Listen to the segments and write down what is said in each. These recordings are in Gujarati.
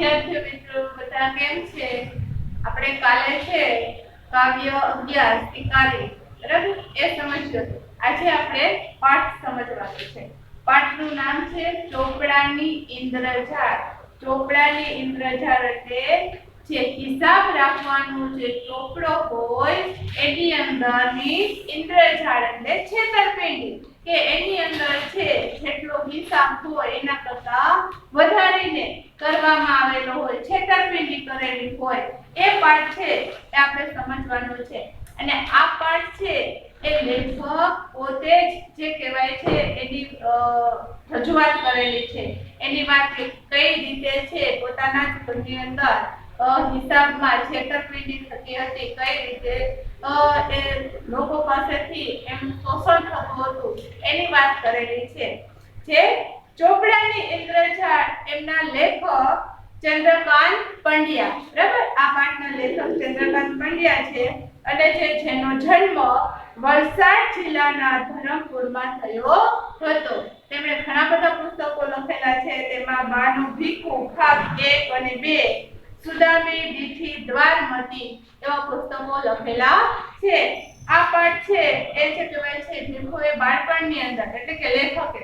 વિદ્યાર્થી મિત્રો બધા કેમ છે? આપણે કાલે છે કાવ્ય 11 શિકારી બરાબર એ સમજ્યો. આજે આપણે પાઠ સમજવાનો છે. પાઠનું નામ છે ચોપડાની ઇન્દ્રજાળ. ચોપડાની ઇન્દ્રજાળ એટલે જે હિસાબ રાખવાનો જે ચોપડો હોય એની અંદરની ઇન્દ્રજાળ એટલે છેતરપિંડી કે એની અંદર છે જેટલો હિસાબ હોય એના કરતા વધારીને કરવામાં આવેલો હોય, છેતરપિંડી કરેલી હોય એ પાઠ છે એ આપણે સમજવાનો છે. અને આ પાઠ છે એ લેખક પોતે જ જે કહેવાય છે એની રજૂઆત કરેલી છે. એની વાત કઈ રીતે છે પોતાના જ ઘરની અંદર હિસાબમાં છેતરપિંડી થતી હતી, કઈ રીતે એ લોકો પાસેથી એમ શોષણ થતું હતું એની વાત કરેલી છે. જે ચોપડાની ઇન્દ્રજાળ એમના લેખક ચંદ્રકાંત પંડ્યા બરાબર. આ પાઠના લેખક ચંદ્રકાંત પંડ્યા છે અને જેનો જન્મ વલસાડ જિલ્લાના ધરમપુરમાં થયો હતો. તેમણે ઘણા બધા પુસ્તકો લખેલા છે. તેમાં બાનું ભીખું ભાગ 1 અને 2, સુદામી દીઠી દ્વારમતી એવા પુસ્તકો લખેલા છે. આ પાઠ છે એ જે કહેવાય છે ભીખુએ બાળપણની અંદર એટલે કે લેખકે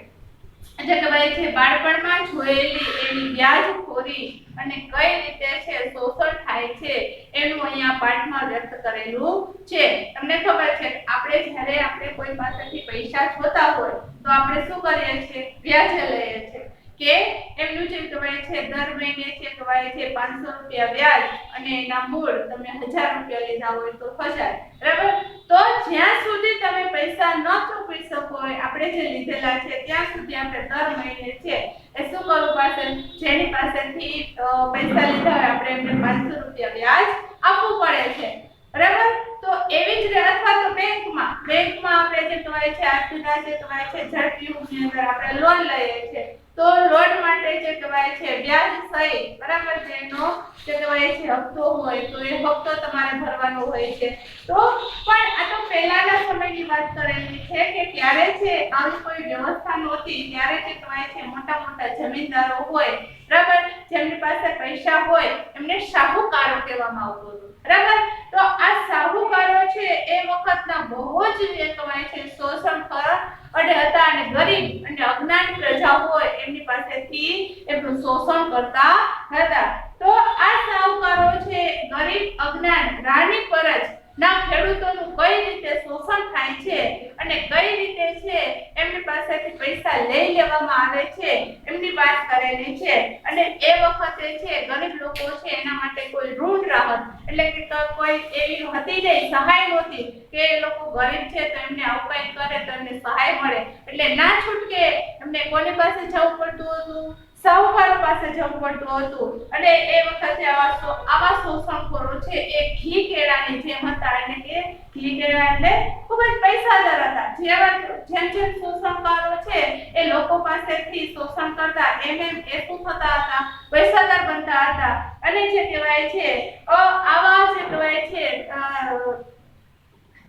જે કહેવાય છે બાળપણમાં જોયેલી એની વ્યાજખોરી અને કઈ રીતે છે શોષણ થાય છે એનું અહીંયા પાઠમાં વ્યક્ત કરેલું છે. તમને ખબર છે આપણે જ્યારે આપણે કોઈ પાસેથી પૈસા જોતા હોય તો આપણે શું કરીએ છીએ? વ્યાજે લઈએ છીએ કે એમનું જે કહેવાય છે દર મહિને જે કહેવાય છે 500 રૂપિયા વ્યાજ અને એના મૂળ તમે 1000 રૂપિયા લીધા હોય તો 1000 બરાબર. તો જ્યાં સુધી તમે પૈસા ન ચૂકવી શકો આપણે જે લીધેલા છે ત્યાં સુધી આપણે દર મહિને છે એ શું કરવું પડશે? જેની પાસેથી પૈસા લીધા હોય આપણે એમને 500 રૂપિયા વ્યાજ આપવું પડે છે બરાબર. તો એવી જ રીતે અથવા તો બેંકમાં આપણે જે કહેવાય છે આજના જે કહેવાય છે ઝડપી ની અંદર આપણે લોન લઈએ છીએ તો લોન માટે જે કહેવાય છે વ્યાજ સહિત બરાબર જેનો જે કહેવાય છે હપ્તો હોય તો એ હપ્તો તમારે ભરવાનો હોય છે. તો પણ આ તો પહેલાના સમયની વાત કરેલી છે કે ત્યારે છે આવી કોઈ વ્યવસ્થા નહોતી. ત્યારે જે કહેવાય છે મોટા મોટા જમીનદારો હોય બરાબર જેમની પાસે પૈસા હોય એમને શાહુકારો કહેવામાં આવતું હતું બરાબર. તો આ શાહુકારો છે એ વખતના બહુ જ જે કહેવાય છે શોષણ અડે હતા અને ગરીબ અને અજ્ઞાન પ્રજા હોય એમની પાસેથી એમનું શોષણ કરતા હતા. તો આ શાહુકારો છે ગરીબ અજ્ઞાન રાણી પરજ ના ખેડૂતોનું કઈ રીતે શોષણ થાય છે અને કઈ રીતે છે એમની પાસેથી પૈસા લઈ લેવામાં આવે છે એમની વાત કરેલી છે. અને એ વખતે છે ગરીબ લોકો છે એના માટે કોઈ ઋણ રાહત એટલે કે કોઈ એવી હતી નહીં, સહાય નહોતી કે એ લોકો ગરીબ છે તો એમને આવું કંઈ કરે તો એમને સહાય મળે એટલે ના છૂટકે એમને કોની પાસે જવું પડતું હતું? શાહુકારો પાસે જવું પડતું હતું. અને એ વખતે આવા શોષણખોરો છે એ ઘી કેળાની જેમ હતા એટલે કે ઘી કેળા એટલે ખૂબ જ પૈસાદાર હતા. જેમ શોષણકારો છે એ લોકો પાસેથી શોષણ કરતા એમ એ શું થતા હતા? પૈસાદાર બનતા હતા. અને જે કહેવાય છે આવા જે કહેવાય છે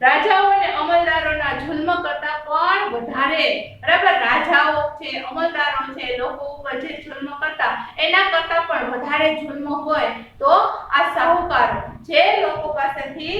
રાજાઓ અને અમલદારોના જુલ્મ કરતા પણ વધારે બરાબર રાજાઓ છે અમલદારો છે લોકો ઉપર જે જુલ્મ કરતા એના કરતા પણ વધારે જુલ્મ હોય તો આ શાહુકારો જે લોકો પાસેથી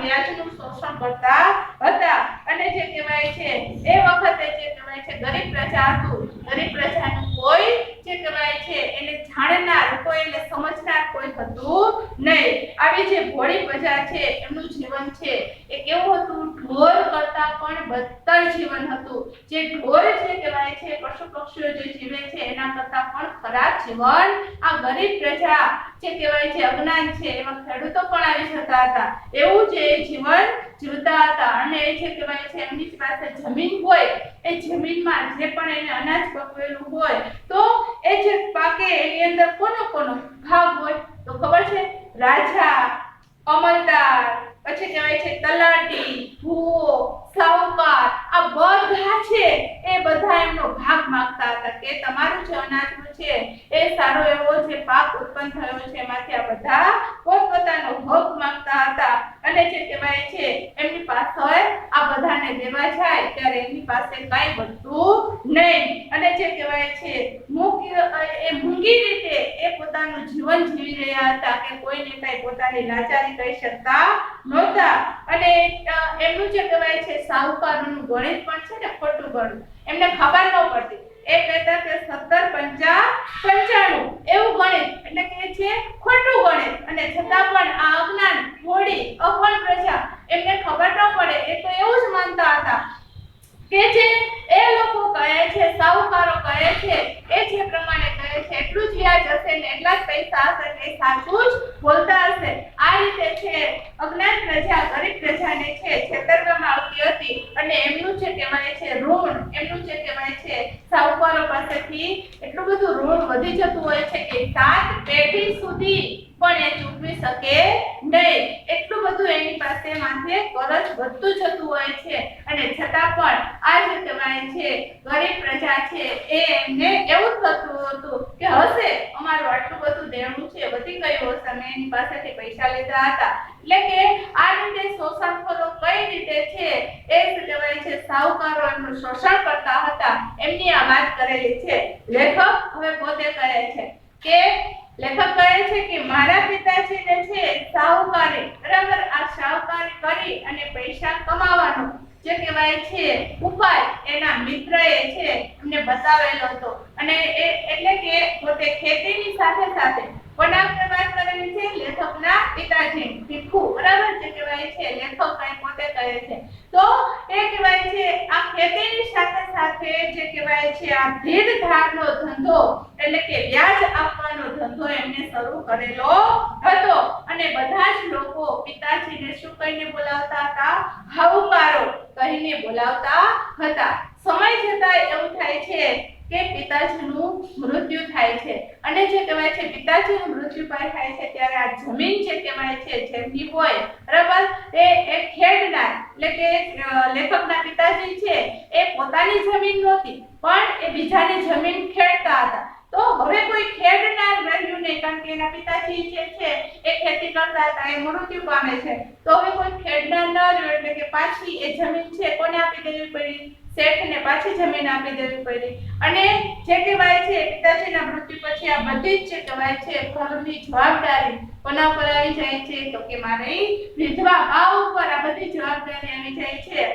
વ્યાજનું શોષણ કરતા હતા. અને જે કહેવાય છે એ વખતે જે કહેવાય છે ગરીબ પ્રજા હતું. ગરીબ પ્રજાનું કોઈ જે કહેવાય છે એને જાણનાર કોઈ એને સમજનાર કોઈ હતું નહીં. આવી જે ભોળી પ્રજા છે એમનું જીવન છે એ કેવું હતું? ઢોર કરતા પણ બદતર જીવન હતું. જે ઢોર છે કહેવાય છે પશુ પક્ષીઓ જે જીવે છે એના કરતા પણ ખરાબ જીવન આ ગરીબ પ્રજા જે કહેવાય છે અજ્ઞાન છે એમાં ખેડૂતો પણ આવી જતા હતા. એવું જે જીવન જીવતા હતા. અને એ જે કહેવાય છે એમની પાસે જમીન હોય એ જમીનમાં જે પણ એને અનાજ પકવેલું હોય તો એ જે પાકે એની અંદર કોનો ભાગ હોય તો ખબર છે? રાજા, અમલદાર, પછી કહેવાય છે તલાટી, ભૂવો, શાહુકાર આ બધા છે એ બધા એમનો ભાગ માંગતા હતા કે તમારું જે અનાજનું છે એ સારો એવો જે પાક ઉત્પન્ન થયો છે એમાંથી આ બધા પોતપોતાનો હક માંગતા હતા. અને જે કહેવાય છે એમની પાસે આ બધાને દેવા જાય ત્યારે એમની પાસે કાંઈ બચતું નહીં અને જે કહેવાય છે મૂંગી રીતે એ પોતાનું જીવન જીવી રહ્યા હતા કે કોઈને કઈ પોતાની લાચારી કહી શકતા નહોતા અને એમનું જે કહેવાય છે સાહુકારોનું ગણિત પણ છે ને ખોટું ગણું એમને ખબર ન પડતી એ કહેતા કે 17 95 એવું ગણિત એટલે કે છે ખોટું ગણિત અને છતાં પણ આ અજ્ઞાન થોડી અભણ પ્રજા એમને ખબર ન પડે એ તો એવું જ માનતા હતા કે જે એ લોકો કહે છે સાહુકારો કહે છે એ જે પ્રમાણે કહે છે એટલું જ વ્યાજ હશે ને એટલા જ પૈસા હશે એ સાચું જ બોલતા હશે આ રીતે છે અજ્ઞાન પ્રજા ગરીબ પ્રજાને છે છેતરવામાં આવતી હતી અને એમનું જે કહેવાય છે ઋણ એમનું જે કહેવાય છે સાહુકારો પાસેથી એટલું બધું ઋણ વધી જતું હોય છે કે 7 પેઢી સુધી પણ એ ચૂકવી શકે નહીં એટલું બધું એની પાસે માથે કરજ વધતું જતું હોય છે અને છતાં પણ આ જે કહેવાય છે ગરીબ પ્રજા છે એ એમને એવું થતું હતું કે હશે અમારું આટલું બધું દેણું છે વધી ગયું હશે અમે એની પાસેથી પૈસા લીધા હતા એટલે કે આ રીતે શોષણખોરો કઈ રીતે છે એ કહેવાય છે સાહુકારો એમનું શોષણ કરતા હતા એમની આ વાત કરેલી છે લેખક હવે પોતે કહે છે કે લેખક કહે છે કે મારા પિતાજીને છે સાહુકારી બરાબર આ સાહુકારી કરી અને પૈસા કમાવાનો જે કહેવાય છે ઉપાય એના મિત્રએ છે એમને બતાવેલો હતો અને એ એટલે કે પોતે ખેતીની સાથે સાથે કોના વિશે વાત કરેલી છે લેખકના પિતાજી ભીખુ બરાબર જે કહેવાય છે લેખક કઈ પોતે કહે છે તો એ કહેવાય છે આ ખેતીની સાથે સાથે જે કહેવાય છે આ ધીર ધારનો ધંધો એટલે કે વ્યાજ આપવાનો ધંધો એમને શરૂ કરેલો હતો અને બધા જ લોકો પિતાજીને શું કહીને બોલાવતા હતા સાહુકારો કહીને બોલાવતા હતા સમય જતાં એવું થાય છે કે પિતાજીનું મૃત્યુ થાય છે અને જે કહેવાય છે પિતાજીનું મૃત્યુ થાય છે ત્યારે આ જમીન જે કહેવાય છે જેમની હોય બરાબર એ ખેડનાર એટલે કે લેખકના પિતાજી છે એ પોતાની જમીન નહોતી પણ એ બીજાની જમીન ખેડતા હતા તો હવે કોઈ ખેડનાર રહ્યું નહીં કારણ કે એના પિતાજી જે છે એ ખેતી કરતા હતા એ મૃત્યુ પામે છે તો હવે કોઈ ખેડનાર ન રહ્યો એટલે કે પાછી એ જમીન છે કોને આપી દેવી પડી શેઠને પાછી જમીન આપી દેવી પડી અને જે કહેવાય છે પિતાજીના મૃત્યુ પછી આ બધી જ જે કહેવાય છે ઘરની જવાબદારી કોના પર આવી જાય છે તો કે મારી વિધવા બા ઉપર આ બધી જવાબદારી આવી જાય છે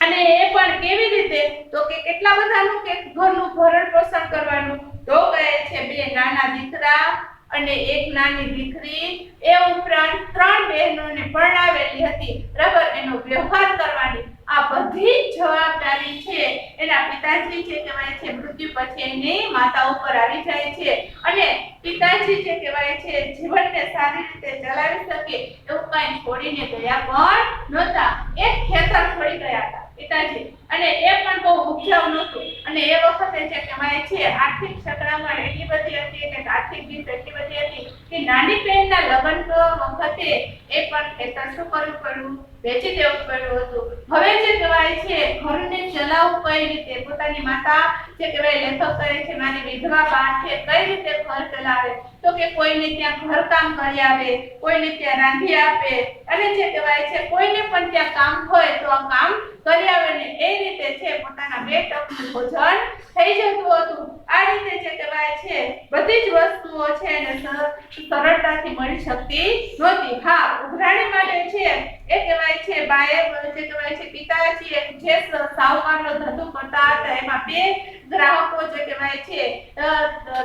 અને એ પણ કેવી રીતે તો કે કેટલા બધાનું કે ઘરનું ભરણ પોષણ કરવાનું તો કહે છે 2 નાના દીકરા અને 1 નાની દીકરી એ ઉપરાંત 3 બહેનોને પરણાવેલી હતી બરાબર એનો વ્યવહાર કરવાની આ બધી જવાબદારી છે એના પિતાજી જે કહેવાય છે મૃત્યુ પછી એની માતા ઉપર આવી જાય છે અને પિતાજી જે કહેવાય છે જીવનને સારી રીતે ચલાવી શકે એવું કંઈ છોડીને ગયા પણ નહોતા એક ખેતર છોડી ગયા હતા પિતાજી અને એ પણ બહુ ઉપજાઉ નહોતું અને એ વખતે જે કહેવાય છે આર્થિક સંકળામણ એટલી બધી હતી કે આર્થિક રીત એટલી બધી હતી કે નાની બહેનના લગ્ન વખતે એ પણ ખેતર શું કરવું પડ્યું વેચી દેવું પડ્યું હતું હવે જે કહેવાય છે ઘરને ચલાવવું કઈ રીતે પોતાની માતા જે કહેવાય લેખક કહે છે મારી વિધવા બા છે કઈ રીતે ઘર ચલાવે તો કે કોઈને ત્યાં ઘરકામ કરી આવે કોઈને ત્યાં રાંધી આપે અને જે કહેવાય છે કોઈને પણ ત્યાં કામ હોય તો આ કામ કરી આવે ને એ રીતે છે પોતાના 2 ટકનું ભોજન થઈ જતું હતું આ રીતે જે કહેવાય છે બધી જ વસ્તુઓ છે એને સરળતાથી મળી શકતી નહોતી હા ઉઘરાણી માટે છે એ કહેવાય છે બાએ જે કહેવાય છે પિતાજી જે સાહુકારનો ધંધો કરતા હતા એમાં 2 ગ્રાહકો જે કહેવાય છે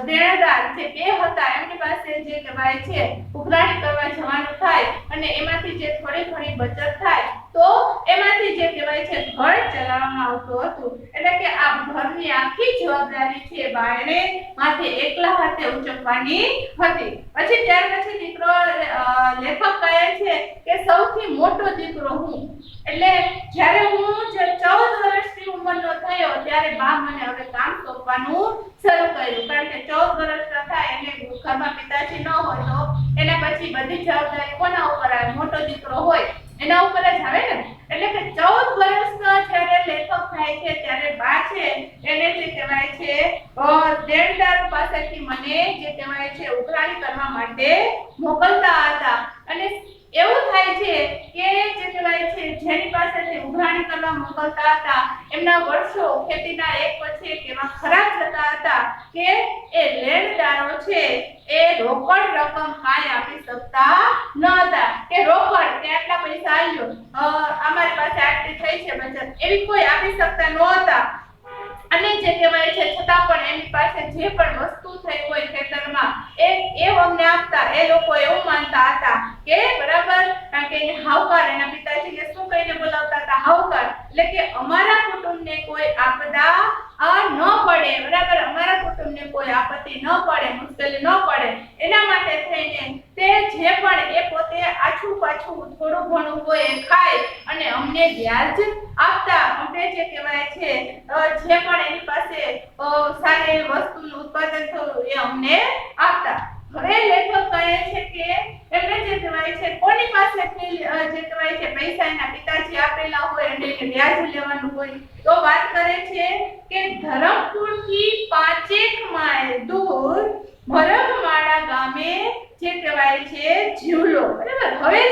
દેણદાર જે 2 હતા એમની પાસે જે કહેવાય છે ઉઘરાણી કરવા જવાનું થાય અને એમાંથી જે થોડી ઘણી બચત થાય તો એમાંથી જે કહેવાય છે ઘર ચલાવવામાં આવતું હતું એટલે કે આ ઘરની આખી જવાબદારી છે બાયણે માથે એકલા હાથે ઉચકવાની હતી પછી ત્યાર પછી દીકરો લેખક કહે છે કે સૌથી મોટો દીકરો હું એટલે જ્યારે હું 14 વર્ષની ઉંમરનો થયો ત્યારે બા મને હવે કામ સોંપવાનું શરૂ કર્યું કારણ કે 14 વર્ષના થાય એટલે ઘરમાં પિતાજી ન હોય તો એના પછી બધી જવાબદારી કોના ઉપર આવે મોટો દીકરો હોય એના ઉપર જ આવે ને એટલે કે 14 વર્ષનો જ્યારે લેખક થાય છે ત્યારે બા છે એને જે કહેવાય છે દેણદાર પાસેથી મને જે કહેવાય છે ઉઘરાણી કરવા માટે મોકલતા હતા અને એવું થાય છે કે જે કહેવાય છે જેની પાસેથી ઉઘરાણી કરવા મોકલતા હતા એમના વર્ષો ખેતીના એક પછી એક એવા ખરાબ જતા હતા કે એ લેણદારો છે એ રોકડ રકમ કાંઈ આપી શકતા ન હતા કે રોકડ કે આટલા પૈસા આલ્યો અમારી પાસે આટલી થઈ છે બચત એવી કોઈ આપી શકતા નહોતા અને જે કહેવાય છે છતાં પણ એમની પાસે જે પણ વસ્તુ થઈ હોય ખેતરમાં એ અમને આપતા એ લોકો એવું માનતા હતા કે બરાબર કારણ કે એને હાવકાર એના પિતાજીને શું કહીને બોલાવતા હતા હાવકાર એટલે કે અમારા કુટુંબને કોઈ આપદા ન પડે બરાબર અમારા કુટુંબને કોઈ આપત્તિ ન પડે મુશ્કેલી ન પડે એના માટે થઈને તે જે પણ એ પોતે આછું પાછું થોડું ઘણું હોય એ ખાય અને અમને વ્યાજ આપતા અમને જે કહેવાય છે જે પણ એની પાસે સારી વસ્તુનું ઉત્પાદન થયું એ અમને આપતા હવે લેખક કહે છે કે એમને જે કહેવાય છે કોની પાસેથી જે કહેવાય છે પૈસા એના પિતાજી આપેલા હોય અને એને વ્યાજ લેવાનું હોય તો વાત કરે છે કે ધરમપુરથી 5 માઇલ દૂર ભરમવાડા ગામે જે કહેવાય છે જીવલો બરાબર હવે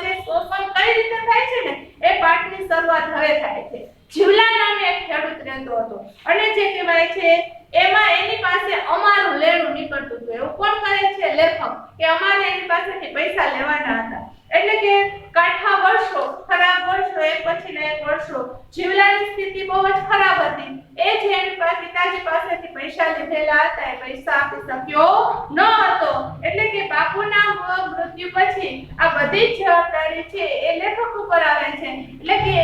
જે શોષણ કઈ રીતે થાય છે ને એ પાઠની શરૂઆત હવે થાય છે જીવલા નામે એક ખેડૂત રહેતો હતો અને જે કહેવાય છે એમાં એની પાસે અમારું લેણું નીકળતું હતું એવું કોણ કરે છે લેખક કે અમારે એની પાસેથી પૈસા લેવાના હતા એટલે કે કાઠા વર્ષો ખરાબ વર્ષો એક પછીના એક વર્ષો જીવલાની સ્થિતિ બહુ જ ખરાબ હતી એ જે એની પિતાજી પાસેથી પૈસા લીધેલા હતા એ પૈસા આપી શક્યો ન હતો એટલે કે બાપુના મૃત્યુ પછી આ બધી જ જવાબદારી છે એ લેખક ઉપર આવે છે એટલે કે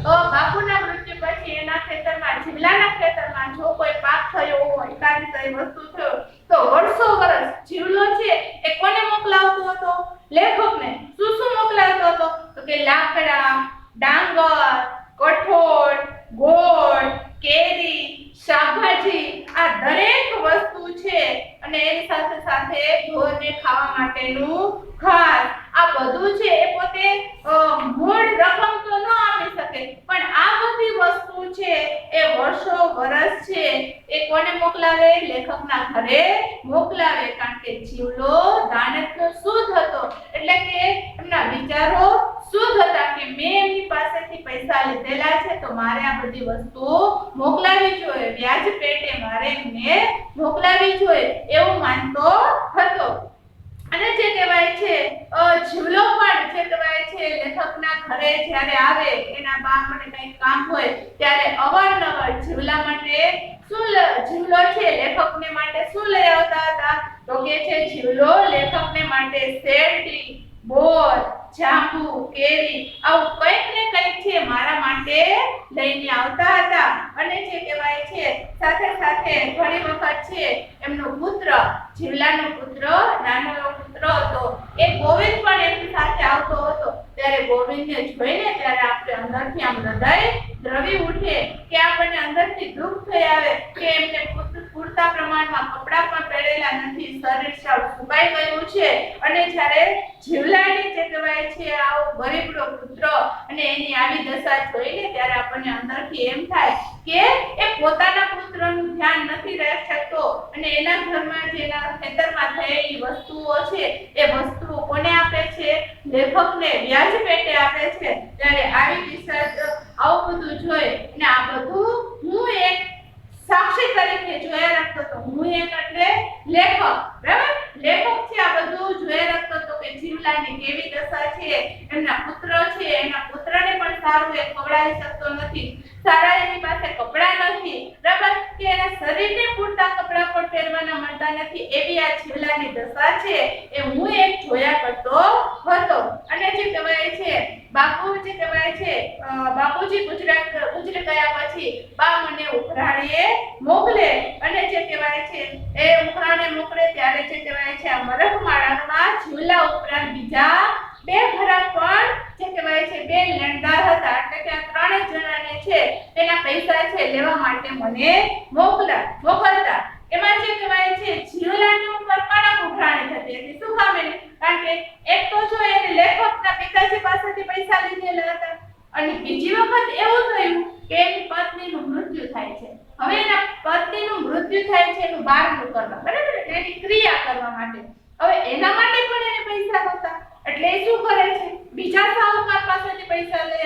બાપુના મૃત્યુ પછી એના ખેતરમાં જીવલાના ખેતરમાં જો કોઈ પાક થયો હોય કાંઈ કઈ વસ્તુ થયો તો વર્ષો વર્ષ જીવલો છે એ કોને મોકલાવતો હતો લેખકને શું મોકલાવતો હતો તો કે લાકડા ડાંગર કઠોળ ગોળ કેરી શાકભાજી આ દરેક વસ્તુ છે અને એની સાથે સાથે ઢોરને ખાવા માટેનું ઘાસ આ બધું છે એ પોતે મૂળ રકમ તો ન આપી શકે પણ આ બધી વસ્તુ છે એ વર્ષો વર્ષ છે એ કોને મોકલાવે લેખકના ઘરે મોકલાવે કારણ કે જીવલો દાનતનો શુદ્ધ હતો એટલે કે એમના વિચારો શુદ્ધ હતા કે મેં એમની પાસેથી પૈસા લીધેલા છે તો મારે આ બધી વસ્તુ મોકલાવી જોઈએ વ્યાજ પેટે મારે એમને મોકલાવી જોઈએ એવું માનતો હતો અને જે કહેવાય છે જીવલો પણ જે કહેવાય છે લેખકના ઘરે જ્યારે આવે એના બા મને કંઈ કામ હોય ત્યારે અવારનવાર જીવલા માટે જીવલો છે લેખકને માટે શું લઈ આવતા હતા તો કે છે જીવલો લેખકને માટે શેરડી બોર જાંબુ કેરી આવું કંઈક ને કંઈક છે મારા માટે લઈને આવતા હતા અને જે કહેવાય છે સાથે સાથે ઘણી વખત છે એમનો પુત્ર જીવલાનો પુત્ર નાનો પુત્ર હતો એ ગોવિંદ પણ એમની સાથે આવતો હતો ત્યારે ગોવિંદને જોઈને ત્યારે આપણે અંદરથી આમ હૃદય દ્રવી ઉઠે કે આપણને અંદરથી દુઃખ થઈ આવે કે એમને પૂરતા પ્રમાણમાં કપડાં પણ પહેરેલા નથી શરીર સાવ સુકાઈ ગયું છે અને જ્યારે જીવલાની જે કહેવાય છે આવો ગરીબડો પુત્ર અને એની આવી દશા જોઈને ત્યારે આપણને અંદરથી એમ થાય કે એ પોતાના પુત્રનું ધ્યાન નથી રાખી શકતો અને એના ઘરમાં જેના ખેતરમાં થયેલી વસ્તુઓ છે એ વસ્તુઓ કોને આપે છે લેખકને વ્યાજ પેટે આપે છે ત્યારે આવી દિશા આવું બધું જોઈ અને આ બધું હું એક સાક્ષી તરીકે જોયા રાખતો હતો હું એક એટલે લેખક બરાબર લેખક છે આ બધું જોયા રાખતો હતો કે જીવલાની કેવી દશા છે એમના પુત્ર છે એના પુત્રને પણ સારું એ ખવડાવી શકતો નથી સારા એની પાસે કપડા નથી બરાબર કે એના શરીરને પૂરતા કપડા પણ પહેરવાના મળતા નથી એવી આ જીવલાની દશા છે એ હું એક જોયા કરતો હતો અને જે કહેવાય છે બાપુ જે કહેવાય છે બાપુજી ગુજરી ગયા પછી બા મને ઉઘરાણીએ મોકલે અને જે કહેવાય છે એ ઉઘરાણે મોકલે ત્યારે જે કહેવાય છે આ મરખમાળામાં જીવલા ઉપરાંત બીજા બે ઘરાક પણ જે કહેવાય છે બે લેણદાર હતા એટલે કે આ ત્રણ જણાને છે તેના પૈસા છે લેવા માટે મને મોકલતા એમાં જે કહેવાય છે જીવલાની ઉપર કડક ઉઘરાણી થતી હતી શું કામ એને કારણ કે એક તો જો એને લેખકના પિતાજી પાસેથી પૈસા લીધેલા હતા અને બીજી વખત એવું થયું કે એની પત્નીનું મૃત્યુ થાય છે હવે એના પતિનું મૃત્યુ થાય છે એનું બારણું કરવા બરાબર એની ક્રિયા કરવા માટે હવે એના માટે પણ એને પૈસા નહોતા એટલે એ શું કરે છે બીજા સાહુકાર પાસેથી પૈસા લે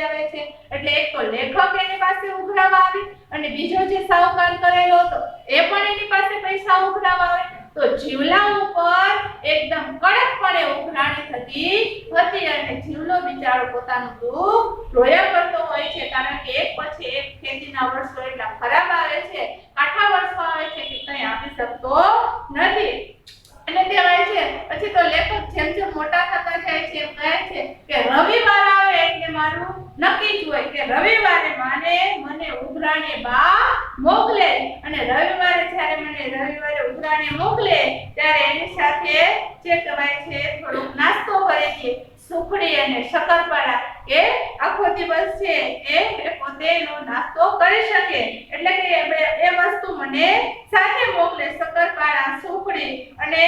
તો લેખક એની પાસે ઉઘરાવા આવે અને બીજો જે સાહુકાર કરેલો હતો એ પણ એની પાસે પૈસા ઉઘરાવા આવે તો જીવલા ઉપર એકદમ કડકપણે ઉઘરાણી થતી હતી અને જીવલો બિચારો પોતાનું દુઃખ રોયા કરતો હોય છે કારણ કે એક પછી એક ખેતીના વર્ષો એટલા ખરાબ આવે છે, કાઠા વર્ષો આવે છે કે કંઈ આપી શકતો નથી. અને કહેવાય છે પછી તો લેખક જેમ જેમ મોટા થતા જાય છે એમ કહે છે કે રવિવાર આવે એટલે મારું નક્કી જ હોય કે રવિવારે મને ઉઘરાણી બા મોકલે અને રવિવારે જ્યારે મને રવિવારે ઉઘરાણી મોકલે ત્યારે એની સાથે જે કહેવાય છે થોડુંક નાસ્તો કરે છે, સુખડી અને શક્કરપારા એ આખો દિવસ છે એ પોતે એનો નાસ્તો કરી શકે એટલે કે એ વસ્તુ મને સાથે મોકલે, શક્કરપારા, સુખડી અને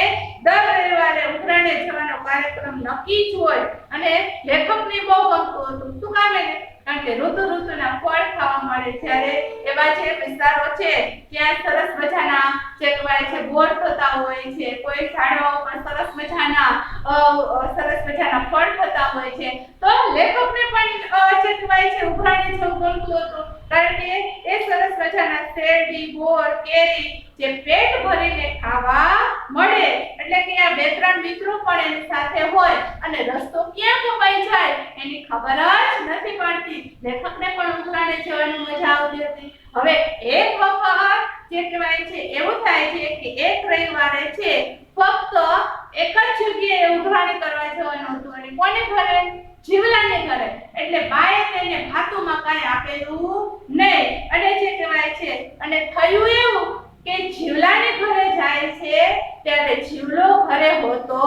દર રવિવારે ઉઘરાણે જવાનો કાર્યક્રમ નક્કી જ હોય. અને લેખકને બહુ ગમતું હતું. શું કામ એને? કારણ કે ઋતુના ફળ ખાવા મળે. જ્યારે એવા જે વિસ્તારો છે ત્યાં સરસ મજાના જે કહેવાય છે બોર થતા હોય છે, કોઈ ઝાડવા ઉપર સરસ મજાના ફળ થતા હોય છે તો લેખકને પણ જે કહેવાય છે ઉઘરાણી જવું ગમતું હતું કારણ કે એ સરસ મજાના શેરડી, બોર, કેરી જે પેટ ભરીને ખાવા મળે એટલે કે આ બે ત્રણ મિત્રો પણ એની સાથે હોય અને રસ્તો ક્યાં કપાઈ જાય એની ખબર જ નથી પડતી. લેખકને પણ ઉઘરાણે જવાની મજા આવતી હતી. હવે એક વખત જે કહેવાય છે એવું થાય છે કે એક રવિવારે છે ફક્ત એક જ જગ્યાએ ઉઘરાણી કરવા જવાનું હતું અને કોને ઘરે? જીવલાને ઘરે. એટલે બાએ તેને ભાતુમાં કાંઈ આપેલું નહીં અને જે કહેવાય છે અને થયું એવું કે જીવલાને ઘરે જાય છે ત્યારે જીવલો ઘરે હોતો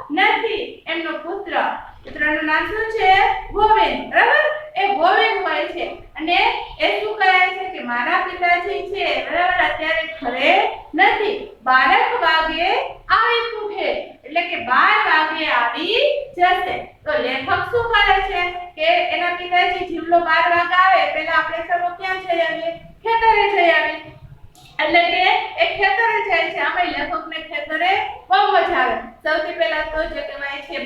નથી. એમનો પુત્રનું નામ શું છે? ગોવિંદ. બરાબર? એ ગોવિંદ હોય છે અને એ શું કહે છે કે મારા પિતાજી છે બરાબર અત્યારે ઘરે નથી, 12 વાગે આવી પૂછે એટલે કે 12 વાગે આવી જશે. તો લેખક શું કરે છે કે એના પિતાજી જીવલો 12 વાગે આવે પહેલા આપણે સર્વ ક્યાં જઈ આવીએ? ખેતરે જઈ આવીએ. એટલે કે એ ખેતરે જાય છે. આમાં લેખકને ખેતરે બહુ મજા આવે. સૌથી પહેલા તો જે કહેવાય છે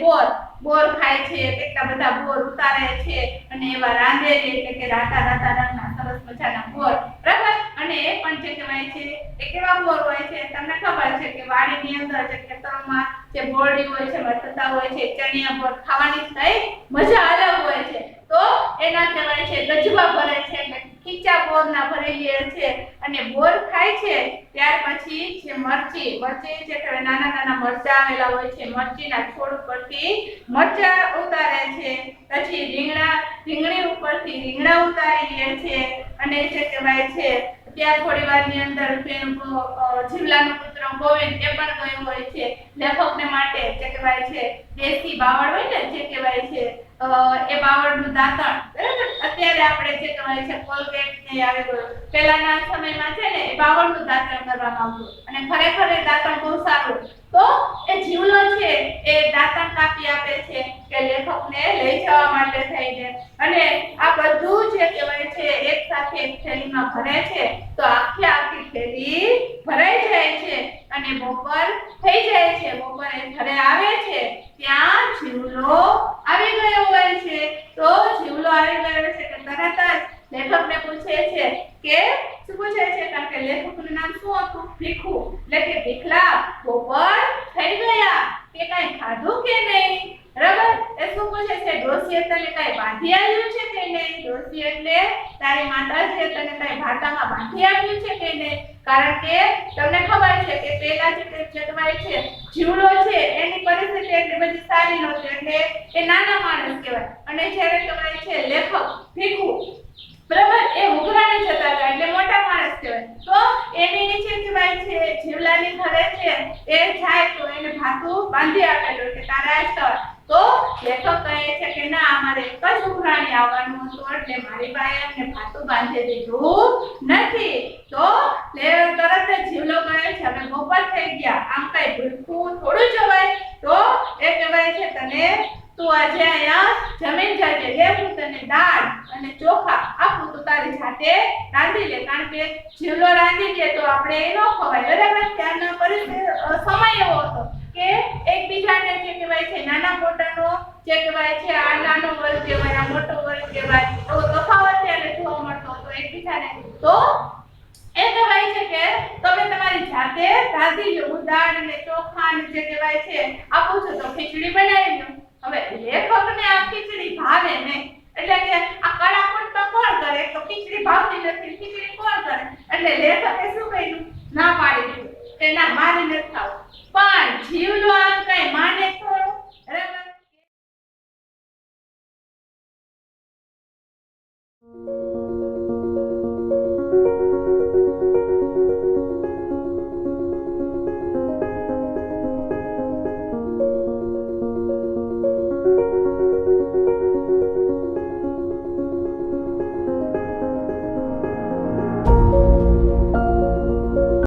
બોર ખાય છે, કેટલા બધા બોર ઉતારે છે અને એવા રાંધે છે એટલે કે રાતા રંગના સરસ મજાના બોર. બરાબર? અને એ પણ જે કહેવાય છે એ કેવા બોર હોય છે તમને ખબર છે કે વાડીની અંદર જે ખેતરોમાં જે બોરડી હોય છે થતા હોય છે ચણિયા બોર ખાવાની કઈ મજા અલગ હોય છે. તો એના કહેવાય છે ગજવા ભરે છે એટલે ખીચા બોરના ભરેલી છે અને બોર ખાય છે ત્યાર પછી જે મરચી જે કહેવાય નાના મરચા આવેલા હોય છે મરચીના છોડ ઉપરથી મરચા ઉતારે છે, પછી રીંગણી ઉપરથી રીંગણા ઉતારી લે છે અને જે કહેવાય છે ત્યાં થોડી વારની અંદર જીવલાનો પુત્ર ગોવિંદ એ પણ ગયો હોય છે લેખકને માટે જે કહેવાય છે દેશી બાવળ હોય ને જે કહેવાય છે એ બાવળનું દાંતણ. બરાબર? અત્યારે આપણે જે કહેવાય છે કોલગેટ ને આવી ગયો પહેલાના સમયમાં છે ને એ બાવળનું દાંતણ કરવામાં આવતું અને ખરેખર એ દાંતણ બહુ સારું. તો એ જીવલો છે એ દાંતણ કાપી આપે છે કે લેખકને લઈ જવા માટે થઈને અને આ બધું જે કહેવાય છે એક સાથે એક થેલીમાં ભરે છે તો આખી થેલી ભરાઈ જાય છે અને બપોર થઈ જાય છે. બપોરે ઘરે આવે છે ત્યાં જીવલો આવી ગયો હોય છે. તો જીવલો આવી ગયો છે કે તરત જ લેખકને પૂછે છે કે શું પૂછે છે કારણ કે લેખકનું નામ શું હતું? ભીખુ. એટલે કે ભીખલા બપોર થઈ ગયા કે કાંઈ ખાધું કે નહીં? બરાબર? એ શું પૂછે છે? ડોશીએ તને કાંઈ બાંધી આવ્યું છે કે નહીં? ડોશી એટલે તારી માતાજીએ તને કાંઈ ભાતામાં બાંધી આપ્યું છે કે નહીં? કારણ કે તમને ખબર છે કે પહેલા જે કહેવાય છે જીવડો છે એની પરિસ્થિતિ એટલી બધી સારી નહોતી એટલે એ નાના માણસ કહેવાય અને જ્યારે કહેવાય છે લેખક ભીખુ બરાબર એ ઉઘરાણે જતા હતા એટલે મોટા માણસ કહેવાય. તો એની નીચે કહેવાય છે જીવલાની ઘરે છે એ જાય તો એને ભાતું બાંધી આપેલું કે તારા સ્તર. તો લેખક કહે છે કે ના અમારે એક જ ઉઘરાણી આવવાનું હતું એટલે મારી પાસે એમને ભાતું બાંધી દીધું નથી. તો તરત જ જીવલો કહે છે હવે બપોર થઈ ગયા આમ કઈ ભૂખું થોડું જવાય. તો એ કહેવાય છે તને તું આજે અહીંયા જમીન જાજે લે હું તને દાળ અને ચોખા આપું તું તારી જાતે રાંધી લે કારણ કે જીવલો રાંધી દે તો આપણે એ ન ખવાય. બરાબર? ત્યારનો સમય એવો હતો કે એકબીજાને જે કહેવાય છે નાના મોટાનો જે કહેવાય છે આ નાનો વર્ગ કહેવાય આ મોટો વર્ગ કહેવાય તો તફાવત તો એ કહેવાય છે કે તમે તમારી જાતે રાંધી લો. હું દાળ ને ચોખા ને જે કહેવાય છે આપું છું તો ખીચડી બનાવી લો. હવે લેખકને આ ખીચડી ભાવે નહીં, એટલે કે આ કડાકૂટ તો કોણ કરે, તો ખીચડી ભાવતી નથી, ખીચડી કોણ કરે, એટલે લેખકે શું કર્યું, ના પાડી દીધું કે ના મારે નથી ખાવું. પણ જીવલો આમ કઈ માને થોડું, બરાબર.